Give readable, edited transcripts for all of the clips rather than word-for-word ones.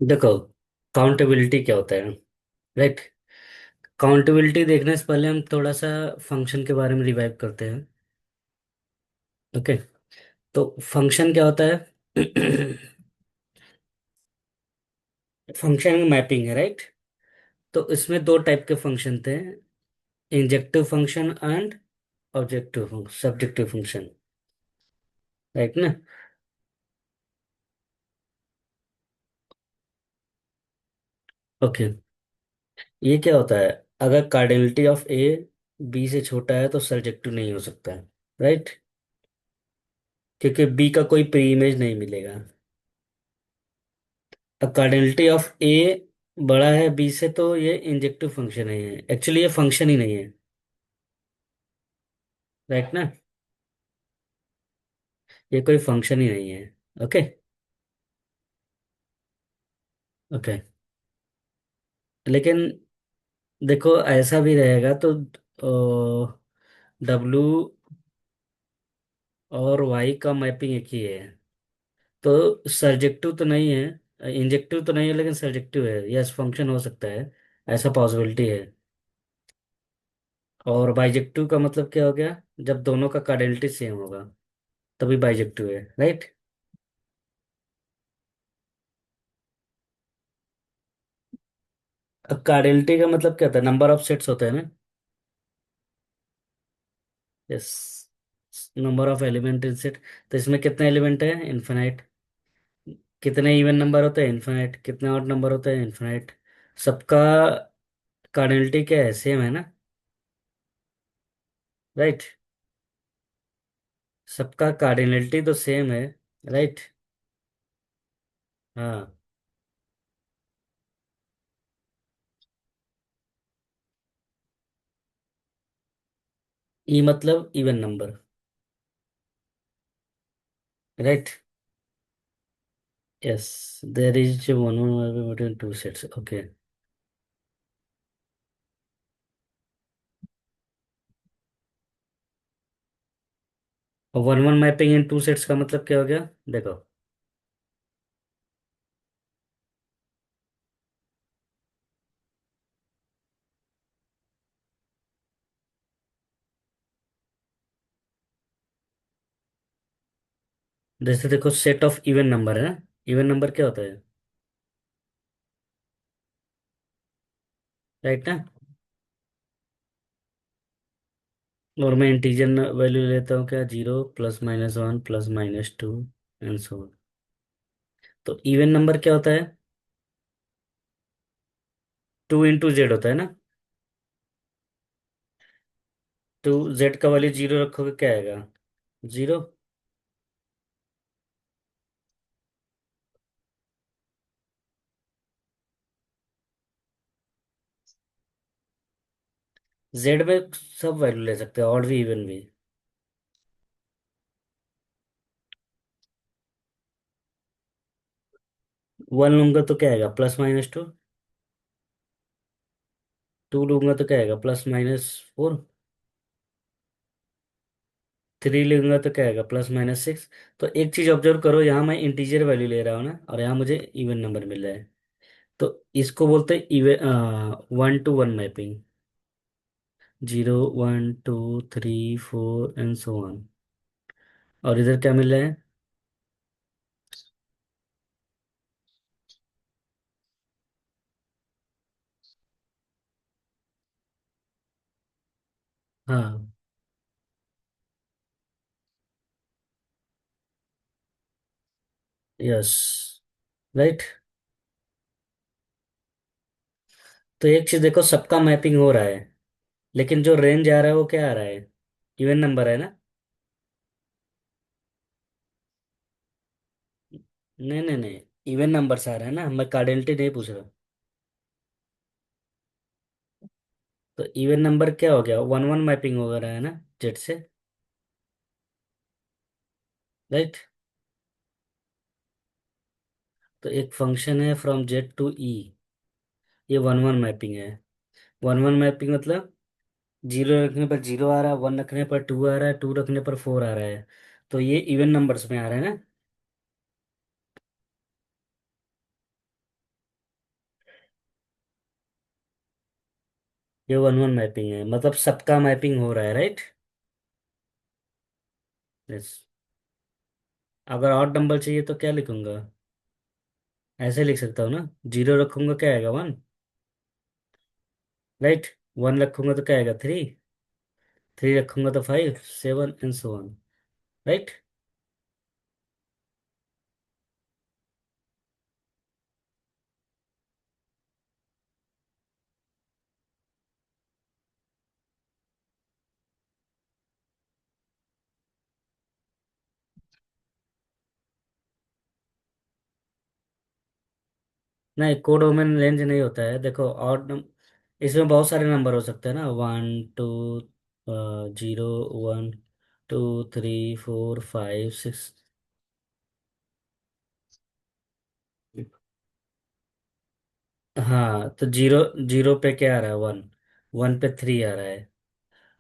देखो, काउंटेबिलिटी क्या होता है, राइट। काउंटेबिलिटी देखने से पहले हम थोड़ा सा फंक्शन के बारे में रिवाइव करते हैं। ओके। तो फंक्शन क्या होता है? फंक्शन में मैपिंग है, राइट। तो इसमें दो टाइप के फंक्शन थे, injective function and objective function, subjective function, right ना। ओके। ये क्या होता है? अगर कार्डिनलिटी ऑफ ए बी से छोटा है तो सर्जेक्टिव नहीं हो सकता है, राइट। क्योंकि बी का कोई प्री इमेज नहीं मिलेगा। अब कार्डिनलिटी ऑफ ए बड़ा है बी से तो ये इंजेक्टिव फंक्शन है, एक्चुअली ये फंक्शन ही नहीं है, राइट ना। ये कोई फंक्शन ही नहीं है। ओके। ओके। लेकिन देखो, ऐसा भी रहेगा तो डब्लू और वाई का मैपिंग एक ही है, तो सर्जेक्टिव तो नहीं है, इंजेक्टिव तो नहीं है, लेकिन सर्जेक्टिव है, यस फंक्शन हो सकता है, ऐसा पॉसिबिलिटी है। और बाइजेक्टिव का मतलब क्या हो गया? जब दोनों का कार्डिनलिटी सेम होगा तभी बाइजेक्टिव है, राइट। अब कार्डिनलिटी का मतलब क्या होता है? नंबर ऑफ सेट्स होते हैं ना। Yes, number of element in set. तो इसमें कितने एलिमेंट है? इन्फिनाइट। कितने इवन नंबर होते हैं? इन्फिनाइट। कितने ऑड नंबर होते हैं? इन्फिनाइट। सबका कार्डिनलिटी क्या है? सेम है ना, राइट। सबका कार्डिनलिटी तो सेम है, राइट। हाँ। ई मतलब even number, right. Yes, there is one one between two sets. Okay. One one mapping in two sets का मतलब क्या हो गया? देखो, जैसे देखो, सेट ऑफ इवन नंबर है ना। इवन नंबर क्या होता है? राइट ना। और मैं इंटीजर वैल्यू लेता हूँ क्या? Zero plus minus one plus minus two and so on। तो इवन नंबर क्या होता है? टू इंटू जेड होता है ना। तो जेड का वैल्यू जीरो रखोगे क्या आएगा? जीरो। जेड में सब वैल्यू ले सकते हैं, ऑड भी इवन भी। वन लूंगा तो क्या आएगा? Plus minus two. टू लूंगा तो क्या आएगा? Plus minus four. थ्री लूंगा तो क्या आएगा? Plus minus six. तो एक चीज ऑब्जर्व करो, यहाँ मैं इंटीजर वैल्यू ले रहा हूँ ना, और यहाँ मुझे इवन नंबर मिल रहा है। तो इसको बोलते हैं even, one to one mapping. Zero one two three four and so one. और इधर क्या मिल रहा है? हाँ। Yes, right. तो एक चीज देखो, सबका मैपिंग हो रहा है, लेकिन जो रेंज आ रहा है वो क्या आ रहा है? इवन नंबर है ना। नहीं नहीं नहीं, इवन नंबर से आ रहा है ना, मैं कार्डिनलिटी नहीं पूछ रहा। तो इवन नंबर क्या हो गया? वन वन मैपिंग हो रहा है ना जेड से, राइट। तो एक फंक्शन है फ्रॉम जेड टू ई, ये वन वन मैपिंग है। वन वन मैपिंग मतलब जीरो रखने पर जीरो आ रहा है, वन रखने पर टू आ रहा है, टू रखने पर फोर आ रहा है। तो ये इवन नंबर्स में आ रहा है ना। ये वन वन मैपिंग है, मतलब सबका मैपिंग हो रहा है, राइट? यस। अगर ऑड नंबर चाहिए तो क्या लिखूंगा? ऐसे लिख सकता हूँ ना, जीरो रखूंगा क्या आएगा? One, right? वन रखूंगा तो क्या आएगा? थ्री। थ्री रखूंगा तो five, seven and so on, right? नहीं, कोडोमेन रेंज नहीं होता है, देखो ऑड इसमें बहुत सारे नंबर हो सकते हैं ना, one two, zero, one, two, three, four, five, six. हाँ, तो जीरो, जीरो पे क्या आ रहा है? वन। वन पे थ्री आ रहा है,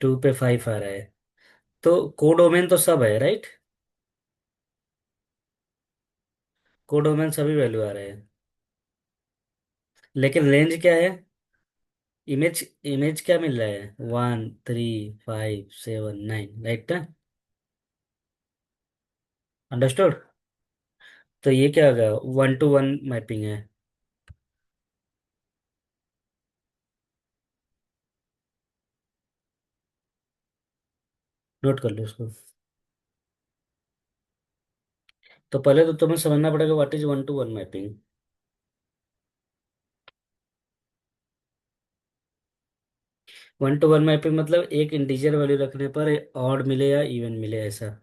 टू पे फाइव आ रहा है। तो कोडोमेन तो सब है, राइट? कोडोमेन सभी वैल्यू आ रहे हैं, लेकिन रेंज क्या है? इमेज, इमेज क्या मिल रहा है? One, three, five, seven, nine, right ना? अंडरस्टूड? तो ये क्या होगा? वन टू वन मैपिंग है। नोट कर लो उसको। तो पहले तो तुम्हें समझना पड़ेगा what is one to one mapping. One to one mapping मतलब एक इंटीजर वैल्यू रखने पर ऑड मिले या इवन मिले, ऐसा।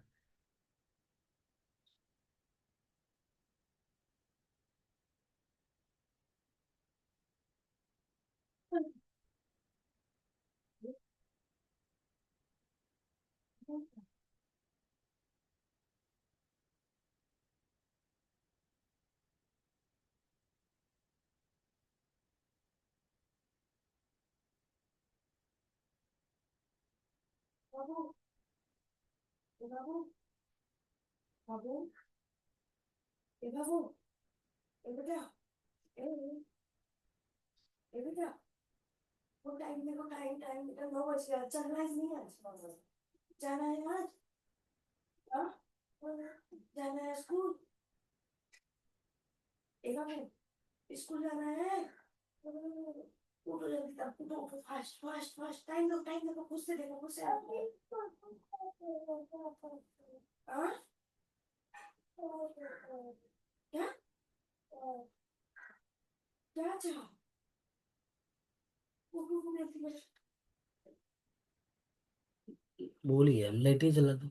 भूल गया, लाइट ही चला दो।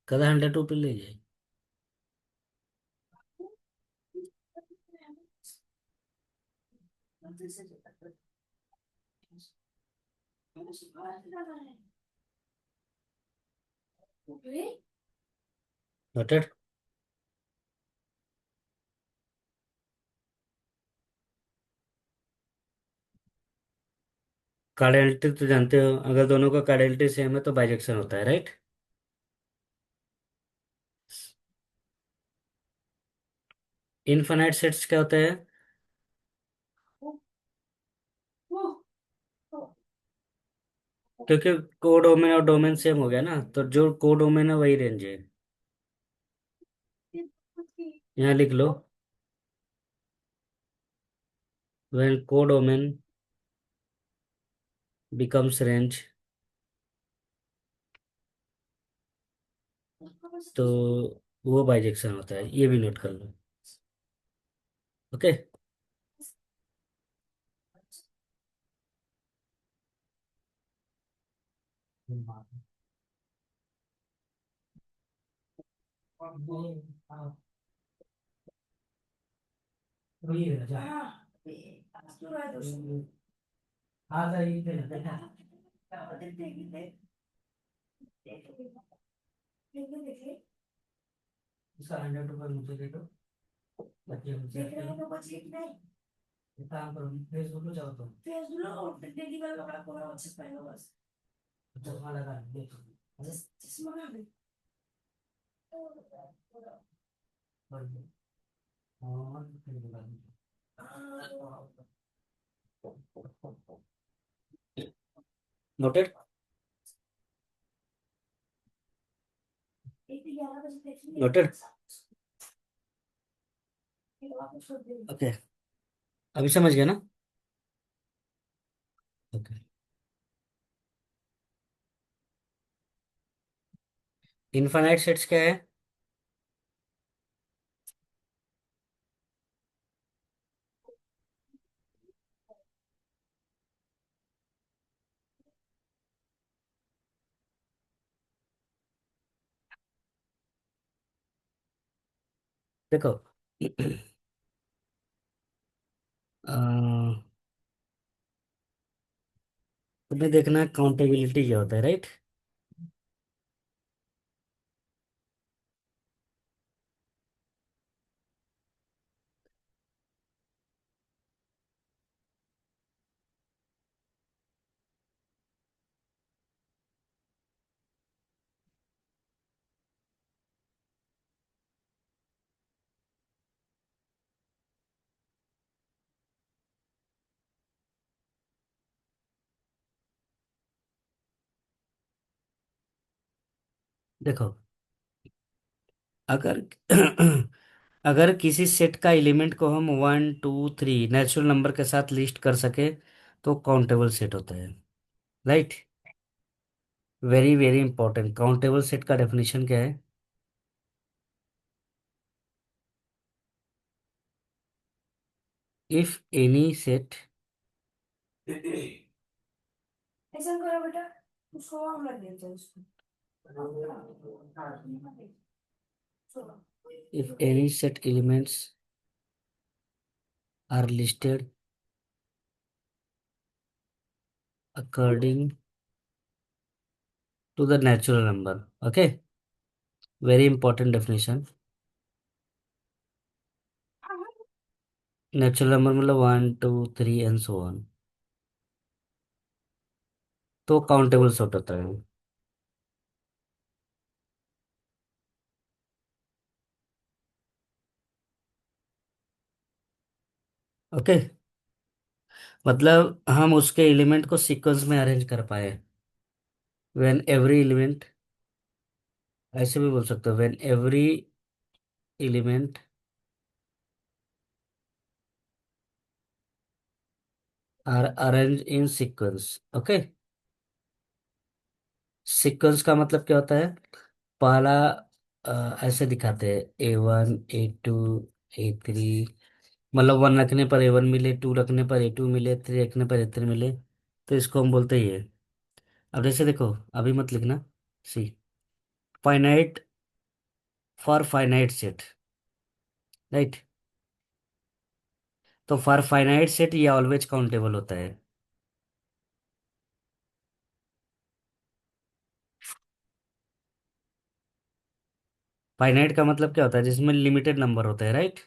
कदा 100 रुपये ले जाए। नोटेड। कार्डियलिटी तो जानते हो, अगर दोनों का कार्डियलिटी सेम है तो बाइजेक्शन होता है, राइट? इनफाइनाइट सेट्स क्या होता है? क्योंकि कोडोमेन और डोमेन सेम हो गया ना, तो जो कोडोमेन है वही रेंज है। यहाँ लिख लो, when codomain becomes range, तो वो बाइजेक्शन होता है, ये भी नोट कर लो। ओके। इसका 100 रुपये मुझे दे दो, बच्चे मुझे एक काम करो, फेसबुक पे जाओ तुम, चश्मा लगा देखो। बढ़िया। नोटेड। नोटेड। ओके। अभी समझ गया ना? ओके। इनफाइनाइट सेट्स क्या है? देखो, अ, तुम्हें देखना है काउंटेबिलिटी क्या होता है, राइट? देखो, अगर अगर किसी सेट का एलिमेंट को हम 1 2 3 नेचुरल नंबर के साथ लिस्ट कर सके तो काउंटेबल सेट होता है, right? Very very important, countable set का डेफिनेशन क्या है? इफ एनी सेट ऐसा करो बेटा, उसको और लग देते हैं उसको। if any set elements are listed according to the natural number, okay, very important definition। Natural number मतलब 1 2 3 एंड सो ऑन, तो काउंटेबल सेट होता है। ओके, मतलब हम उसके एलिमेंट को सीक्वेंस में अरेंज कर पाए। व्हेन एवरी एलिमेंट, ऐसे भी बोल सकते हो, when every element are arrange in sequence. Okay, sequence का मतलब क्या होता है? पहला ऐसे दिखाते हैं A1 A2 A3, मतलब 1 रखने पर A1 मिले, 2 रखने पर A2 मिले, 3 रखने पर A3 मिले, तो इसको हम बोलते हैं ये। अब जैसे देखो, अभी मत लिखना। See, finite, for finite set, right? तो फॉर फाइनाइट सेट ये ऑलवेज काउंटेबल होता है। फाइनाइट का मतलब क्या होता है? जिसमें लिमिटेड नंबर होता है, राइट?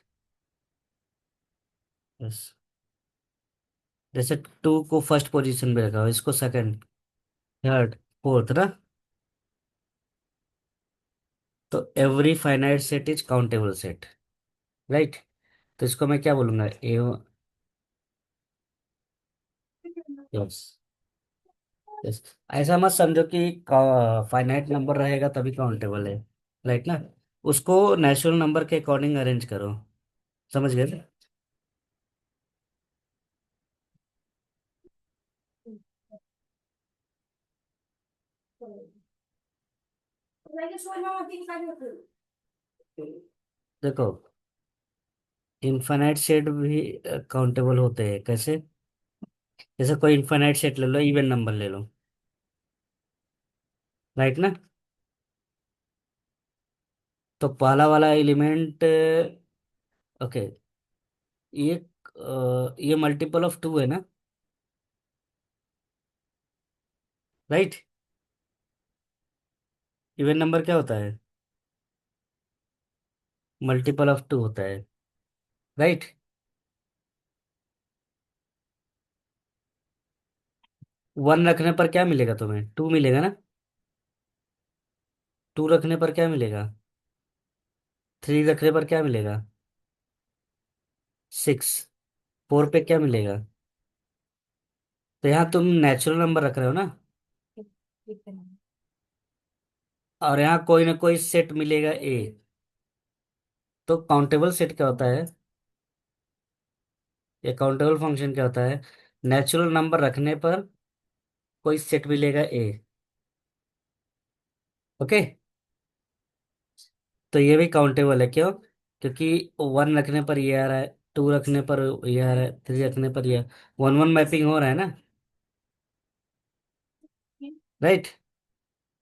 यस। जैसे 2 को फर्स्ट पोजीशन में रखा हो, इसको सेकंड, थर्ड, फोर्थ ना, तो every finite set is countable set, right? तो इसको मैं क्या बोलूंगा? ए, यस, यस। ऐसा मत समझो कि फाइनाइट नंबर रहेगा तभी काउंटेबल है, राइट ना? उसको नेचुरल नंबर के अकॉर्डिंग अरेंज करो। समझ गए ना? देखो, इनफाइनाइट सेट भी काउंटेबल होते हैं, कैसे? जैसे कोई इनफाइनाइट सेट ले लो, इवन नंबर ले लो, राइट ना? तो पहला वाला एलिमेंट, ओके, ये ये मल्टीपल ऑफ 2 है ना, राइट? इवन नंबर क्या होता है? मल्टीपल ऑफ 2 होता है, राइट? 1 रखने पर क्या मिलेगा तुम्हें? 2 मिलेगा ना? 2 रखने पर क्या मिलेगा? 3 रखने पर क्या मिलेगा? सिक्स। फोर पे क्या मिलेगा? तो यहाँ तुम नेचुरल नंबर रख रहे हो ना, और यहाँ कोई ना कोई सेट मिलेगा ए। तो काउंटेबल सेट क्या होता है, या काउंटेबल फंक्शन क्या होता है? नेचुरल नंबर रखने पर कोई सेट मिलेगा ए। ओके। तो ये भी काउंटेबल है, क्यों? क्योंकि वन रखने पर ये आ रहा है, टू रखने पर ये आ रहा है, थ्री रखने पर ये, वन वन मैपिंग हो रहा है ना। राइट।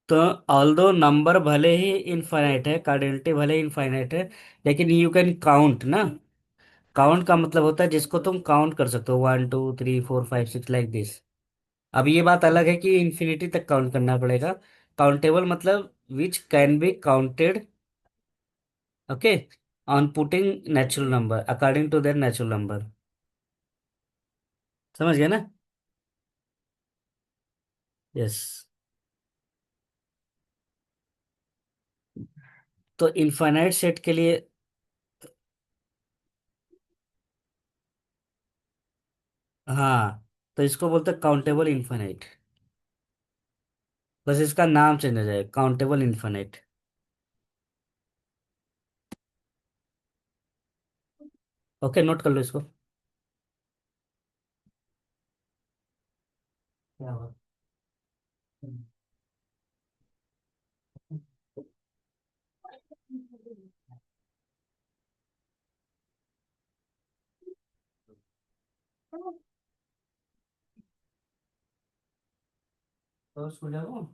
तो ऑल्दो नंबर भले ही इनफाइनाइट है, कार्डिनलिटी भले ही इनफाइनाइट है, लेकिन यू कैन काउंट ना। काउंट का मतलब होता है जिसको तुम काउंट कर सकते हो, one two three four five six like this. अब ये बात अलग है कि इन्फिनिटी तक काउंट करना पड़ेगा। काउंटेबल मतलब which can be counted. Okay. On putting natural number according to their natural number. समझ गया ना? यस। तो इनफाइनाइट सेट के लिए, हाँ, तो इसको बोलते हैं काउंटेबल इनफाइनाइट। बस इसका नाम चेंज हो जाए, काउंटेबल इनफाइनाइट। ओके, नोट कर लो इसको। क्या हुआ? तो सो जाओ।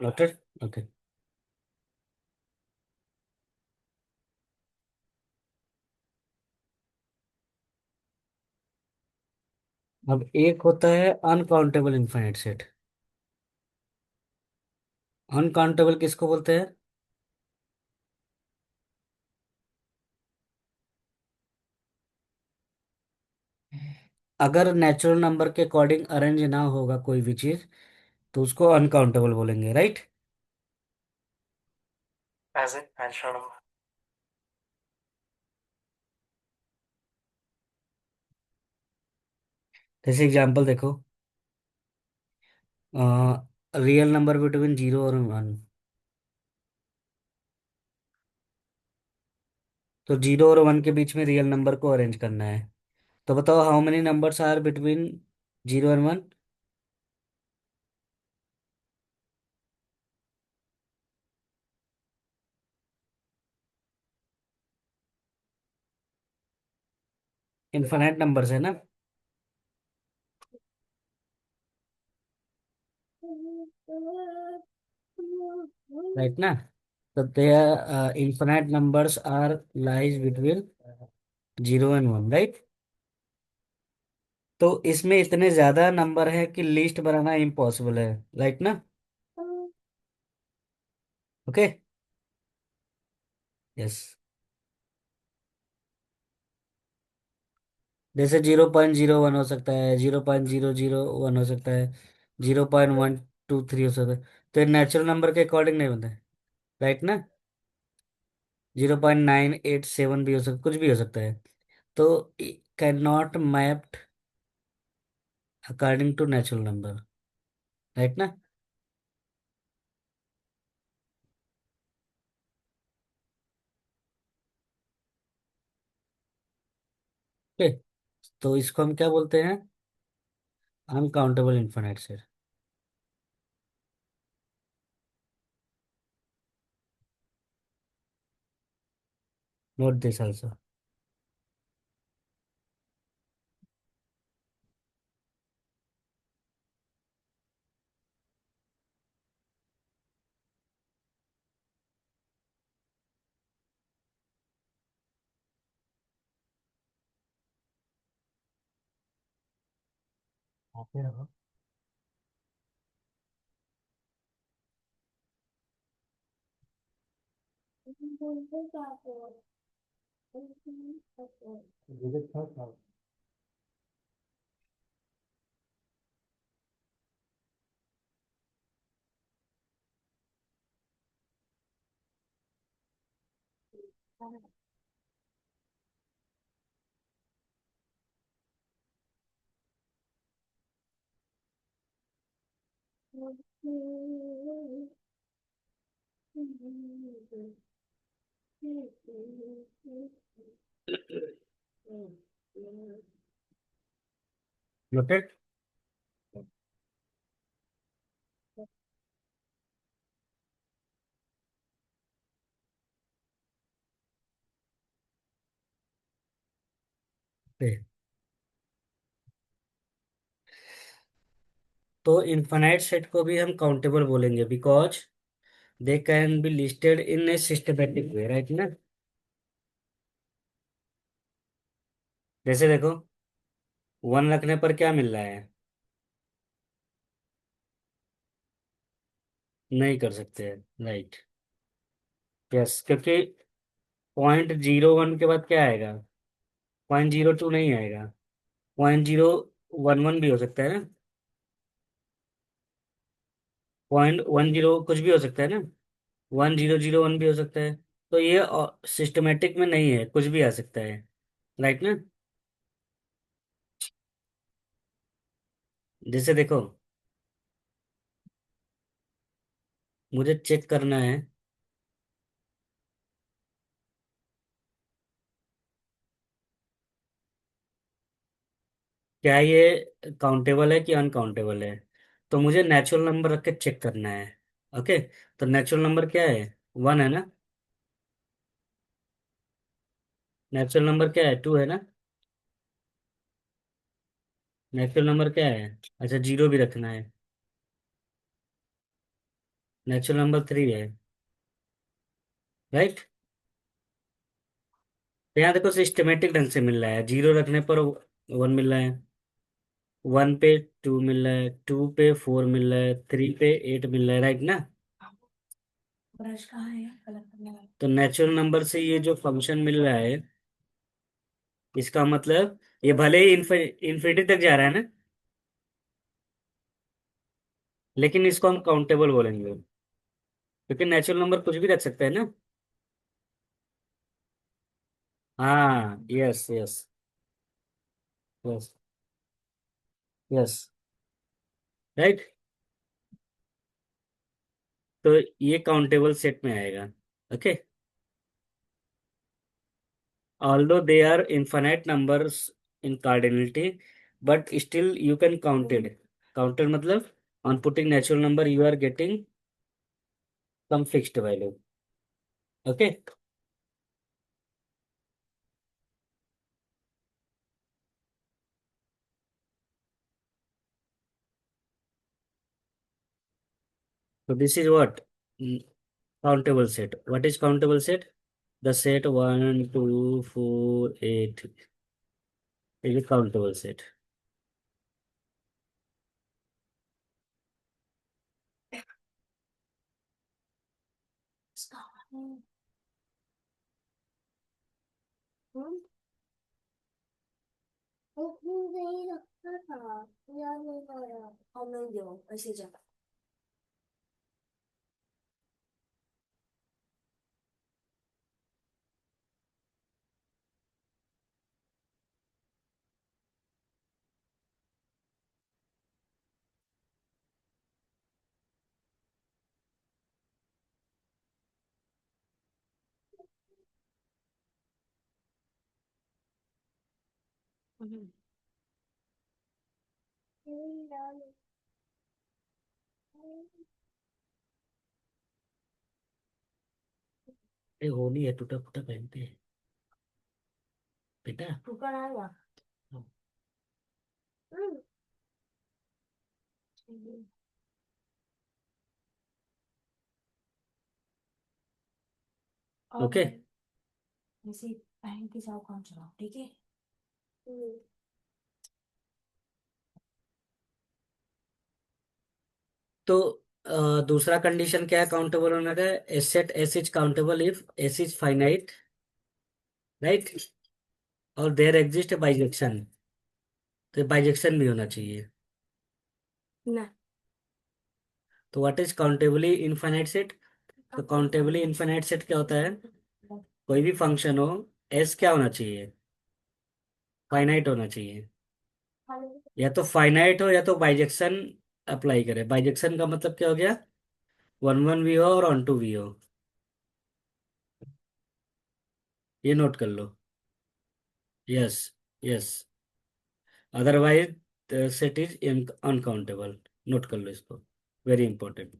नोटेड। ओके। अब एक होता है अनकाउंटेबल इनफाइनाइट सेट। अनकाउंटेबल किसको बोलते हैं? अगर नेचुरल नंबर के अकॉर्डिंग अरेंज ना होगा कोई भी चीज, तो उसको अनकाउंटेबल बोलेंगे, right. As a natural number. जैसे एग्जांपल देखो, रियल नंबर बिटवीन जीरो और वन। तो 0 और 1 के बीच में रियल नंबर को अरेंज करना है। तो बताओ how many numbers are between 0 and 1। Infinite numbers है ना। राइट ना। तो there infinite numbers are lies between 0 and 1, right. तो इसमें इतने ज्यादा नंबर है कि लिस्ट बनाना इम्पॉसिबल है। राइट ना। ओके। यस। जैसे 0.01 हो सकता है, 0.001 हो सकता है, 0.123 हो सकता है। तो ये नेचुरल नंबर के अकॉर्डिंग नहीं बनता है। राइट ना। 0.987 भी हो सकता, कुछ भी हो सकता है। तो can not mapped according to natural number. Right ना। ओके। तो इसको हम क्या बोलते हैं? Uncountable infinite set. Note this also. Noted. तो इनफाइनाइट सेट को भी हम काउंटेबल बोलेंगे because they can be listed in a systematic way. Right ना। जैसे देखो, 1 रखने पर क्या मिल रहा है? नहीं कर सकते हैं। राइट। यस, क्योंकि 0.01 के बाद क्या आएगा? 0.02 नहीं आएगा। 0.011 भी हो सकता है ना। 0.10 कुछ भी हो सकता है ना। 1001 भी हो सकता है। तो ये सिस्टमेटिक में नहीं है, कुछ भी आ सकता है। राइट ना। जैसे देखो, मुझे चेक करना है क्या ये काउंटेबल है कि अनकाउंटेबल है। तो मुझे नेचुरल नंबर रख के चेक करना है। ओके। तो नेचुरल नंबर क्या है? 1 है ना। नेचुरल नंबर क्या है? 2 है ना। नेचुरल नंबर क्या है? अच्छा, 0 भी रखना है। नेचुरल नंबर 3 है। राइट। तो यहाँ देखो सिस्टमेटिक ढंग से मिल रहा है। 0 रखने पर 1 मिल रहा है, 1 पे 2 मिल रहा है, 2 पे 4 मिल रहा है, 3 पे 8 मिल रहा है। राइट ना। ब्रश कहाँ है यार, कलर करने वाला। तो नेचुरल नंबर से ये जो फंक्शन मिल रहा है, इसका मतलब ये भले ही इन्फिनिटी तक जा रहा है ना, लेकिन इसको हम काउंटेबल बोलेंगे क्योंकि नेचुरल नंबर कुछ भी रख सकते हैं ना। हाँ, yes yes. Yes. Yes. Right. तो ये काउंटेबल सेट में आएगा। Okay. although they are infinite numbers in cardinality, but still you can count it. Counted मतलब on putting natural number you are getting some fixed value. Okay. So this is what. Mm, countable set. What is countable set? The set 1, 2, 4, 8 is a countable set. ये होली है, टूटा फूटा पहनते हैं बेटा। Okay. तो दूसरा कंडीशन क्या है काउंटेबल होने का? Asset S is countable if S is finite, right? और देयर एग्जिस्ट बाइजेक्शन, तो बाइजेक्शन भी होना चाहिए। तो what is countably infinite set? तो काउंटेबली इनफाइनाइट सेट क्या होता है? कोई भी फंक्शन हो, एस क्या होना चाहिए? फाइनाइट होना चाहिए। या तो फाइनाइट हो या तो बाइजेक्शन अप्लाई करे। बाइजेक्शन का मतलब क्या हो गया? वन वन भी हो और ऑन टू भी हो। ये नोट कर लो। Yes. Yes. Otherwise set is uncountable. Note कर लो इसको, वेरी इंपॉर्टेंट।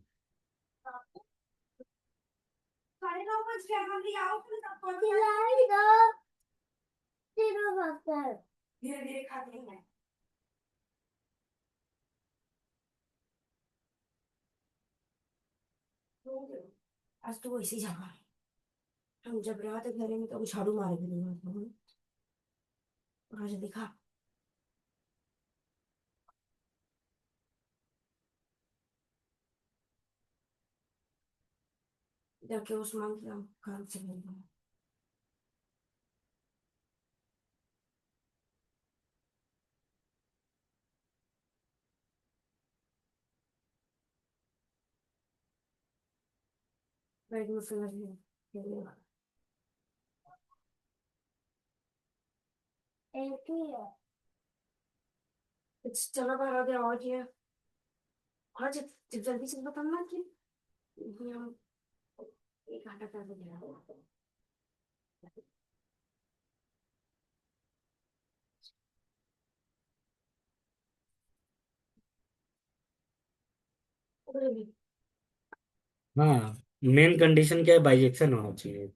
हाँ, मेन कंडीशन क्या है? बाइजेक्शन होना चाहिए।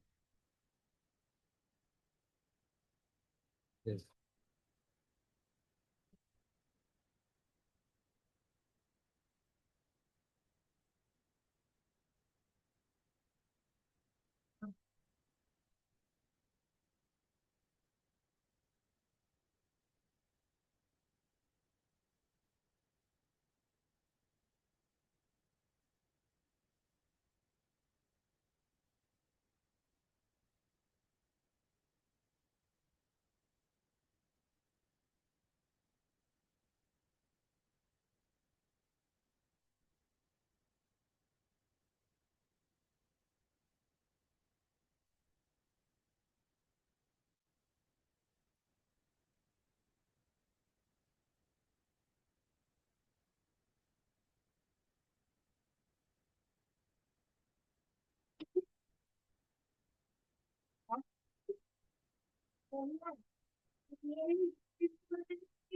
Yes.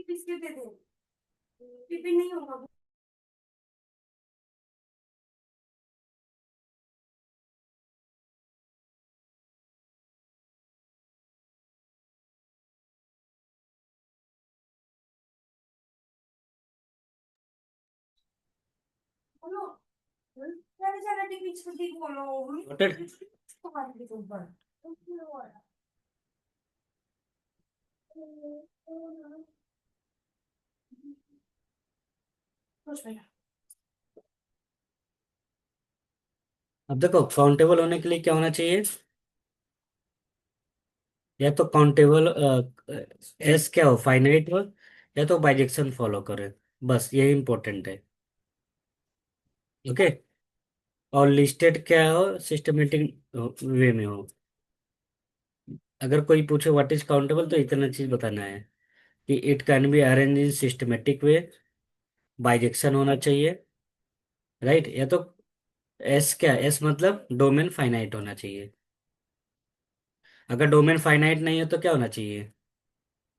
बिस्किट दे दे, टिफिन नहीं होगा। बोलो, चलो चलो टिफिन छुट्टी बोलो। नोटेड। तुम्हारे के ऊपर। कुछ नहीं। अब देखो काउंटेबल होने के लिए क्या होना चाहिए, या तो काउंटेबल एस क्या हो, फाइनाइट हो, या तो बाइजेक्शन फॉलो करे, बस यही इंपॉर्टेंट है। ओके। और लिस्टेड क्या हो, सिस्टमेटिक वे में हो। अगर कोई पूछे व्हाट इज काउंटेबल तो इतना चीज बताना है कि it can be arrange in systematic way, bijection होना चाहिए, राइट, या तो एस क्या, एस मतलब डोमेन फाइनाइट होना चाहिए। अगर डोमेन फाइनाइट नहीं हो तो क्या होना चाहिए,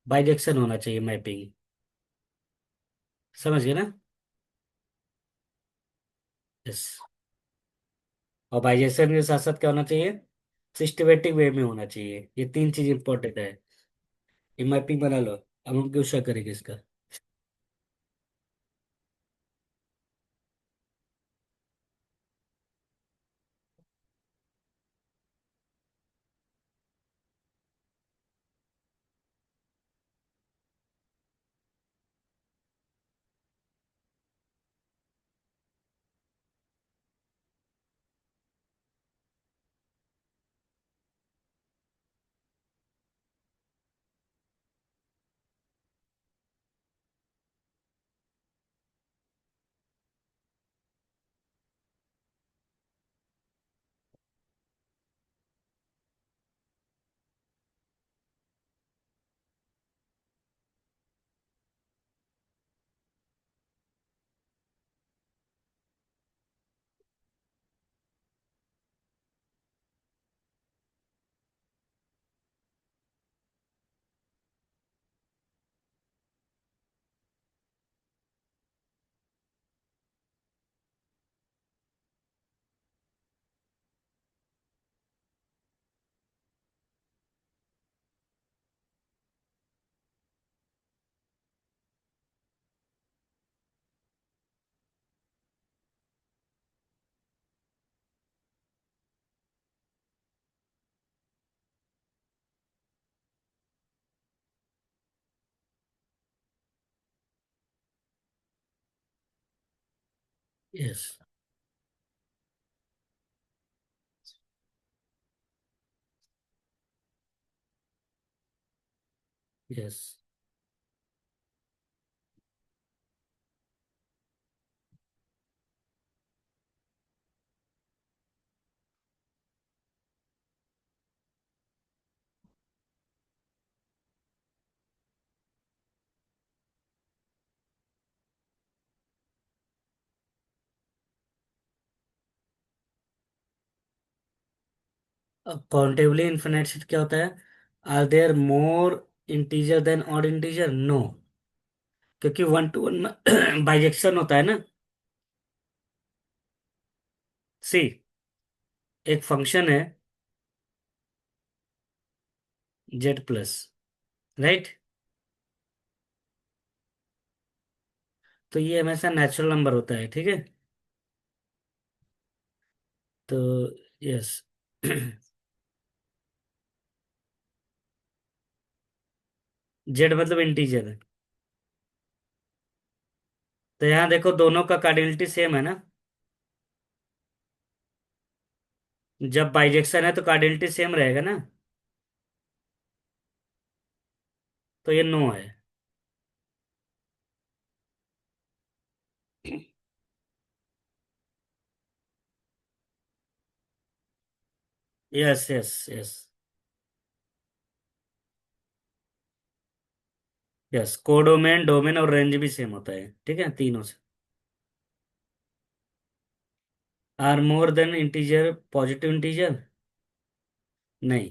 बाइजेक्शन होना चाहिए, मैपिंग। समझ गए ना। यस। और बाइजेक्शन के साथ साथ क्या होना चाहिए, सिस्टमेटिक वे में होना चाहिए। ये तीन चीज इंपॉर्टेंट है। ये मैपिंग बना लो। अब हम क्वेश्चन करेंगे इसका। यस। यस। अब काउंटेबली इन्फिनाइट सेट क्या होता है, are there more integer than odd integer, no. क्योंकि वन टू वन में बाइजेक्शन होता है ना। सी, एक फंक्शन है जेड प्लस, राइट। तो ये हमेशा नेचुरल नंबर होता है, ठीक है। तो यस। जेड मतलब इंटीजर है। तो यहाँ देखो दोनों का कार्डिनलिटी सेम है ना। जब बाइजेक्शन है तो कार्डिनलिटी सेम रहेगा ना। तो ये नो है। Yes yes yes. Yes, codomain, domain और रेंज भी सेम होता है, ठीक है, तीनों से। Are more than integer, positive integer नहीं।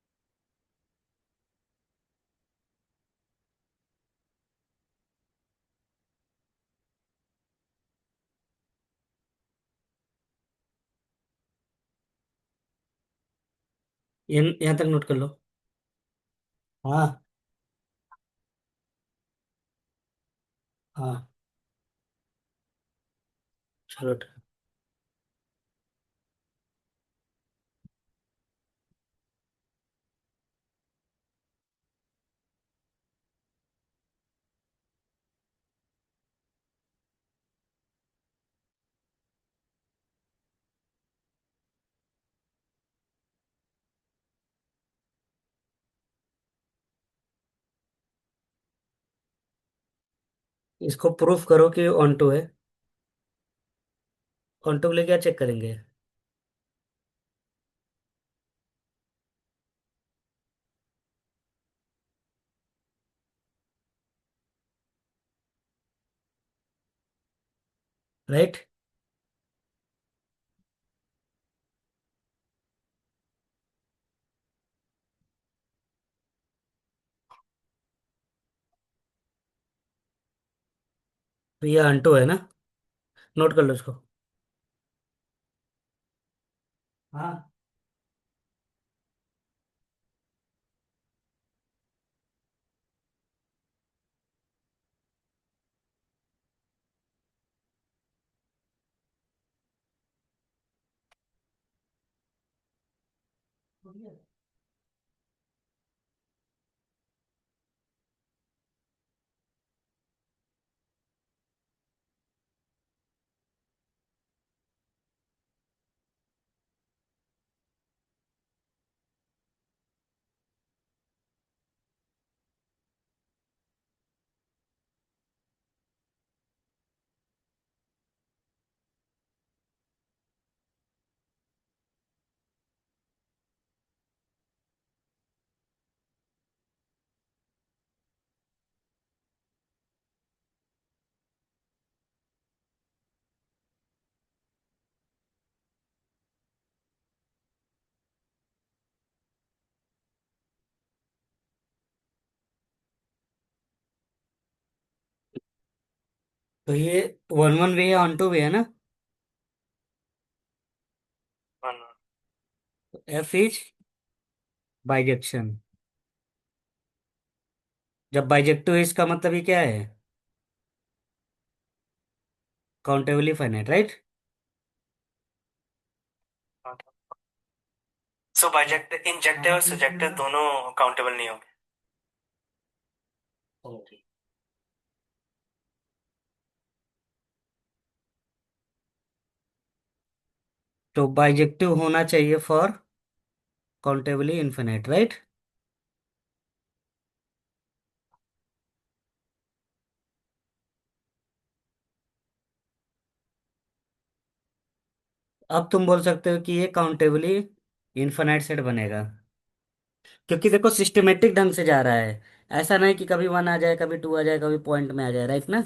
यहाँ तक नोट कर लो। हाँ। हाँ। चलो ठीक। इसको प्रूफ करो कि ऑन टू है। ऑन टू के लिए क्या चेक करेंगे? राइट। तो ये ऑन टू है ना? नोट कर लो इसको। हाँ। तो ये वन वन वे है, ऑन टू वे है ना? F is bijection. जब बाइजेक्टिव है इसका मतलब ये क्या है? Countably finite, right? So biject injective और सब्जेक्टिव दोनों काउंटेबल नहीं होंगे। ओके। तो बाइजेक्टिव होना चाहिए फॉर काउंटेबली इन्फिनाइट, राइट? अब तुम बोल सकते हो कि ये काउंटेबली इन्फिनाइट सेट बनेगा, क्योंकि देखो सिस्टमेटिक ढंग से जा रहा है। ऐसा नहीं कि कभी वन आ जाए, कभी टू आ जाए, कभी पॉइंट में आ जाए, राइट ना?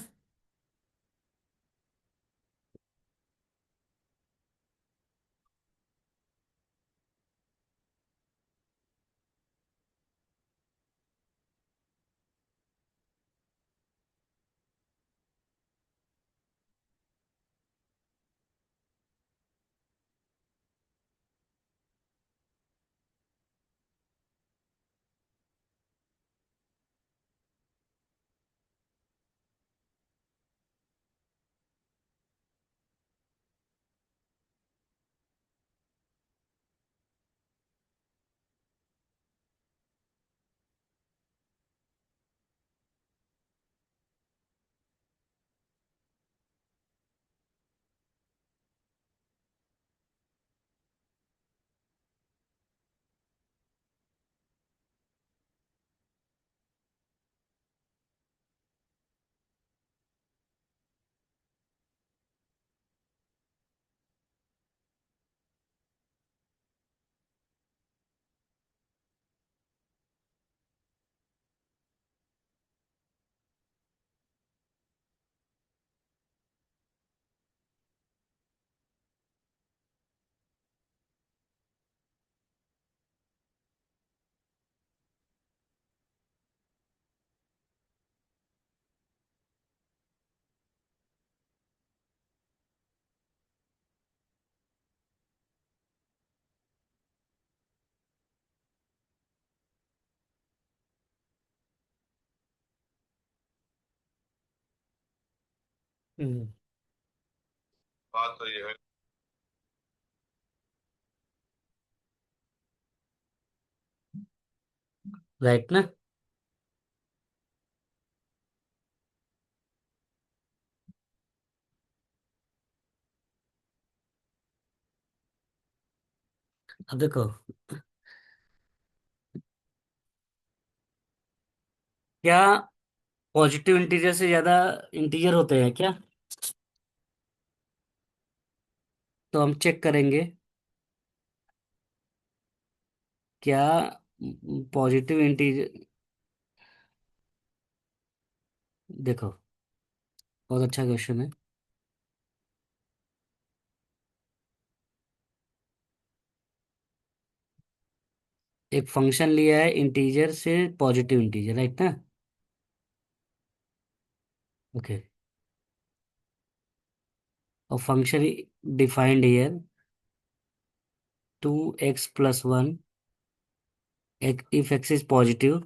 हम्म। बात तो ये है। राइट ना? अब देखो, क्या पॉजिटिव इंटीजर से ज्यादा इंटीजर होते हैं क्या? तो हम चेक करेंगे, क्या पॉजिटिव इंटीजर, देखो, बहुत अच्छा क्वेश्चन है। एक फंक्शन लिया है इंटीजर से पॉजिटिव इंटीजर, राइट ना? ओके। और function defined here, 2x+1, if x is positive,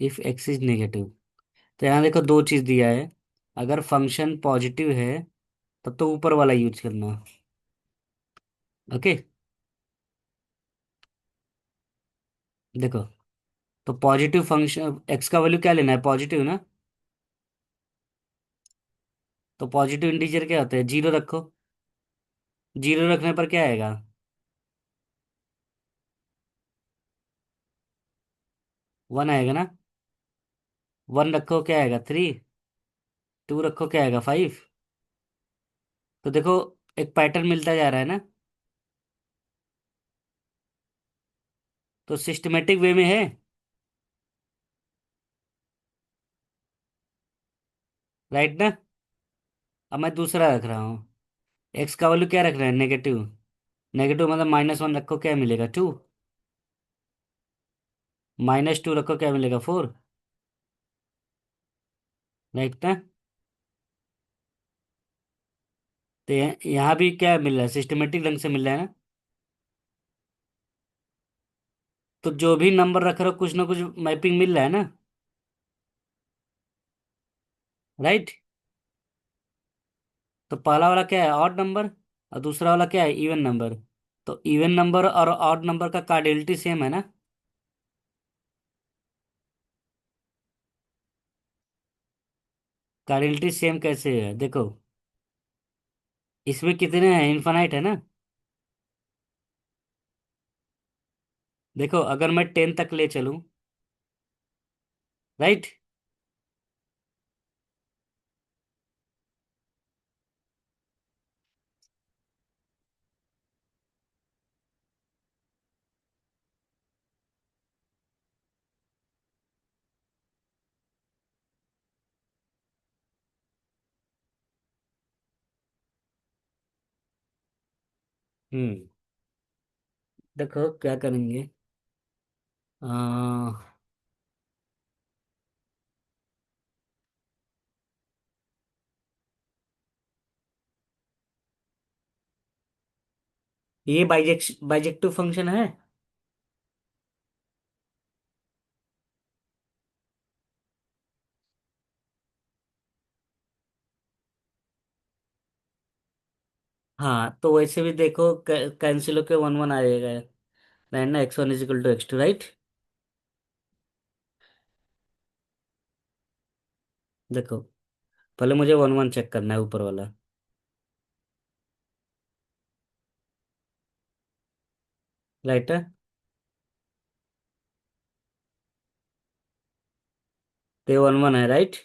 if x is negative. तो यहाँ देखो दो चीज दिया है। अगर फंक्शन पॉजिटिव है तब तो ऊपर वाला यूज करना। ओके। देखो, तो पॉजिटिव फंक्शन एक्स का वैल्यू क्या लेना है, पॉजिटिव ना? तो पॉजिटिव इंटीजर क्या होता है, जीरो रखो। जीरो रखने पर क्या आएगा? वन आएगा ना? वन रखो क्या आएगा, थ्री। टू रखो क्या आएगा, फाइव। तो देखो, एक पैटर्न मिलता जा रहा है ना? तो सिस्टमेटिक वे में है। राइट ना? अब मैं दूसरा रख रहा हूँ। एक्स का वैल्यू क्या रख रहा है, नेगेटिव। नेगेटिव मतलब -1 रखो क्या मिलेगा, टू। -2 रखो क्या मिलेगा, फोर। राइट ना? तो यहाँ भी क्या मिल रहा है, सिस्टमेटिक ढंग से मिल रहा है ना? तो जो भी नंबर रख रहे हो कुछ ना कुछ मैपिंग मिल रहा है ना? राइट। तो पहला वाला क्या है, ऑड नंबर, और दूसरा वाला क्या है, इवन नंबर। तो इवन नंबर और ऑड नंबर का कार्डियलिटी सेम है ना? कार्डियलिटी सेम कैसे है, देखो, इसमें कितने हैं, इनफाइनाइट है ना? देखो, अगर मैं 10 तक ले चलूं, राइट, हम्म, देखो क्या करेंगे। आ, ये बाइजेक्टिव फंक्शन है। हाँ, तो वैसे भी देखो, कैंसिल होके 1 1 आ जाएगा। राइट ना, x1 = x2, राइट। देखो, पहले मुझे 1 1 चेक करना है ऊपर वाला। राइट है। तो 1 1 है, राइट।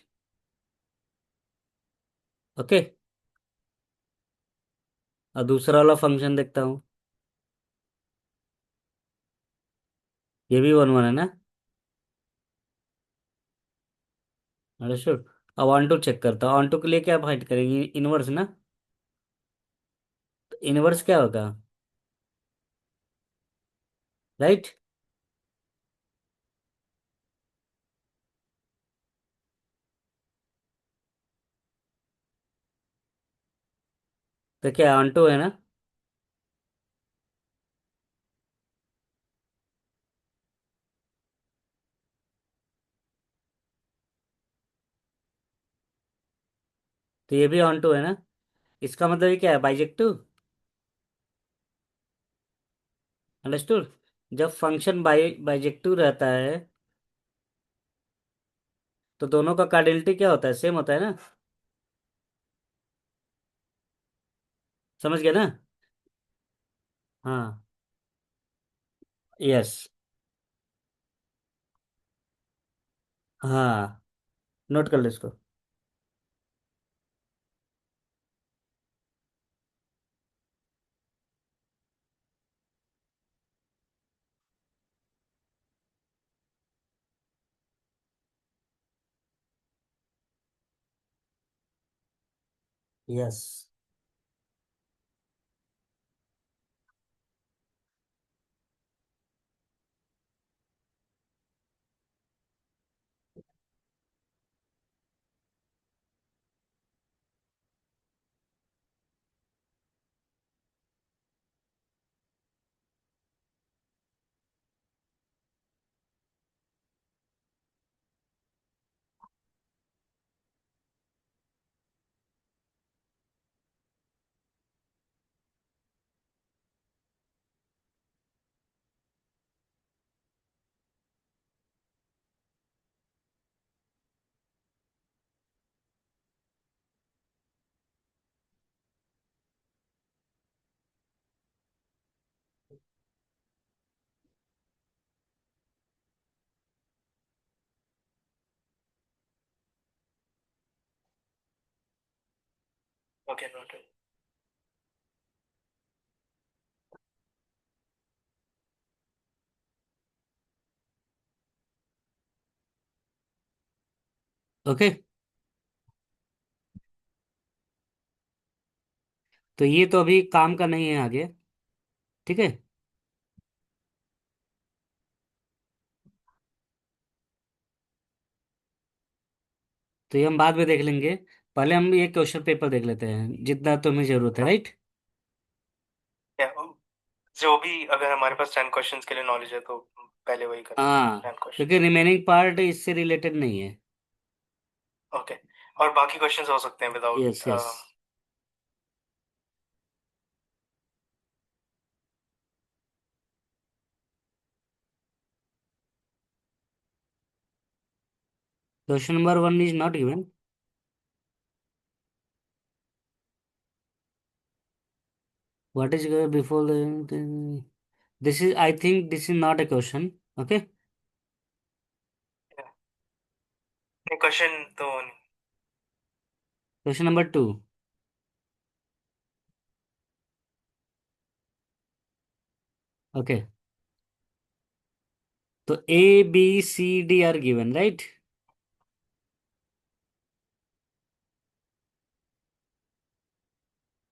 ओके। और दूसरा वाला फंक्शन देखता हूँ, ये भी 1 1 है ना? अरे श्योर। अब ऑन टू चेक करता हूँ, ऑन टू के लिए क्या फाइंड करेंगे, इनवर्स ना? तो इनवर्स क्या होगा, राइट। तो क्या ऑन टू है ना? तो ये भी ऑन टू है ना। इसका मतलब ये क्या है, बाइजेक्टिव। अंडरस्टूड। जब फंक्शन बाइजेक्टिव रहता है तो दोनों का कार्डिनलिटी क्या होता है, सेम होता है ना। समझ गया ना। हाँ। यस। हाँ, नोट कर लो इसको। यस। Okay note. ओके। तो ये तो अभी काम का नहीं है आगे। ठीक है। तो ये हम बाद में देख लेंगे। पहले हम ये क्वेश्चन पेपर देख लेते हैं जितना तुम्हें जरूरत है, हाँ, राइट। या जो भी, अगर हमारे पास 10 क्वेश्चंस के लिए नॉलेज है तो पहले वही कर लेते हैं, हाँ, 10 क्वेश्चन। क्योंकि रिमेनिंग पार्ट इससे रिलेटेड नहीं है। ओके। और बाकी क्वेश्चंस हो सकते हैं without. Yes yes. Question number one is not given. What is before this is, I think this is not a question. Okay. Question तो क्वेश्चन नंबर टू। ओके। तो A B C D are given, right.